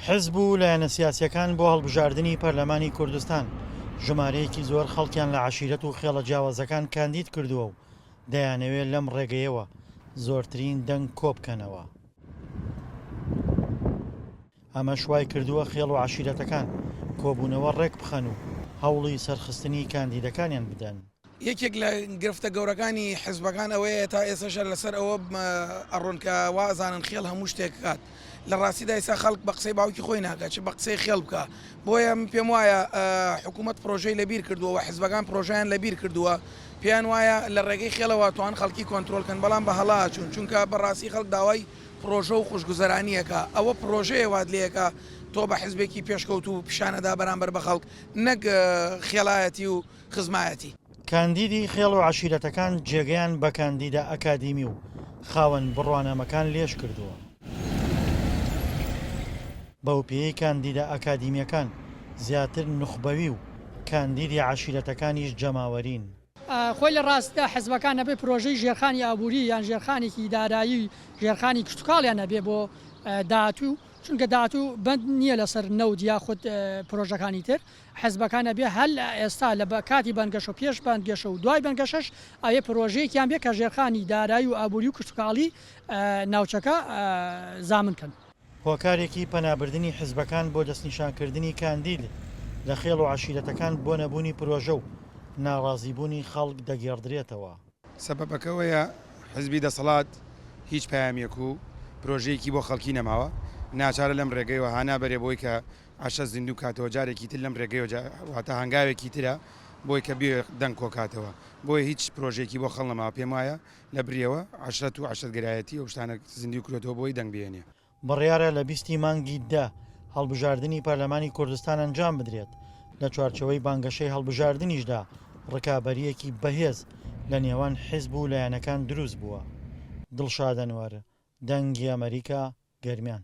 حزب و لایەنە سیاسیەکان بۆ هەڵبژاردننی پەرلەمانی کوردستان ژمارەیەکی زۆر خەڵکیان لە عەشیرەت و خێڵە جیاوازەکان کاندید کردووە و دەیانەوێت لەم ڕێگەیەوە زۆرترین دەنگ کۆبکەنەوە. ئەمە شوای کردووە خێڵ و عەشیرەتەکان کۆبوونەوە ڕێک بخەن و هەوڵی سەرخستنی کاندیدەکانیان بدەن. یەکێک لە گرفتە گەورەکانی حیزبەکان ئەوەیە تا ئێستاشە لەسەر ئەوە ئەڕۆنکە وازانن خێڵ هەموو شتێک کات. لە ڕاستیدا ئێستا خەڵک بە قسەی باوکی خۆی ناکات چ بە قسەی خێڵ بکە. بۆیە پێم وایە حکوومەت پرۆژەی لەبیر کردووە و حیزبەکان پرۆژیان لەبیر کردووە، پێیان وایە لە ڕێگەی خێڵەوە توان خەڵکی کۆنتترۆلکەن، بەڵام بە هەڵا چوون چونکە بەڕاستی خەڵک داوای پرۆژە و خوشگوزەرانیەکە. ئەوە پرۆژەیە واد لەیەکە تۆ بە حیزبێکی پێشکەوت و پیشانەدا بەرامبەر بە خەڵک، نەک خێڵایەتی و خزمایەتی. کاندیدی خێڵ و عەشیرەتەکان جێگەیان بە کاندیدە ئەکادیمی و خاوەن بڕوانامەکان لێش کردووە. بەو پێی کاندیدە ئەکادیمیەکان زیاتر نوخبەوی و کاندیدی عەشیرەتەکانیش جەماوەرین. خۆی لە ڕاستدا حیزبەکان نەبێ پرۆژەی ژێرخانی ئابووری یان ژێرخانێکی دارایی ژێرخانی کشتتوکاڵیان نەبێ بۆ داهاتوو، چونکە داهاتوو بند نییە لەسەر نەود یا خودت پرۆژەکانی تر. حیزبەکانە بێ هەل ئێستا لە کاتی بەنگەشە و پێش بەنگەشە و دوای بەنگەشەش ئەوێ پرۆژەیەکیان بێ کە ژێرخانی دارایی و ئابووری و کشتتوکاڵی ناوچەکە زامنکەن. هۆکارێکی پەنابردنی حیزبەکان بۆ دەستنیشانکردنی کاندید لە خێڵ و عەشیرەتەکان بۆ نەبوونی پرۆژە و ناڕازیبوونی خەڵک دەگێڕدرێتەوە. سەبەبەکەوەیە حزبی دەسەڵات هیچ پامێک و پرۆژەیەکی بۆ خەڵکی نەماوە، ناچارە لەم ڕێگەیەوە هانابەرێ بۆی کە عەشە زیندوو کاتەوە جارێکی تر لەم ڕێگەیەوە واتە هەنگاوێکی ترە بۆی کە بێ دەنگ کۆکاتەوە. بۆیە هیچ پرۆژێکی بۆ خەڵ نەماوە. پێم وایە لە بریەوە عەشرەت و عەشەتگرایەتی و شتانە زیندوو کرێتەوە بۆی دەنگ بێنێ. بڕیارە لە 20 مانگی دا هەڵبژاردننی پەرلەمانی کوردستان ئەنجام بدرێت. لە چوارچەوەی بانگەشەی هەڵبژاردننیشدا ڕکابەریەکی بەهێز لە نێوان حیزب و لایەنەکان دروست بووە. دڵشاد ئەنوەر، دەنگی ئەمریکا، گەرمیان.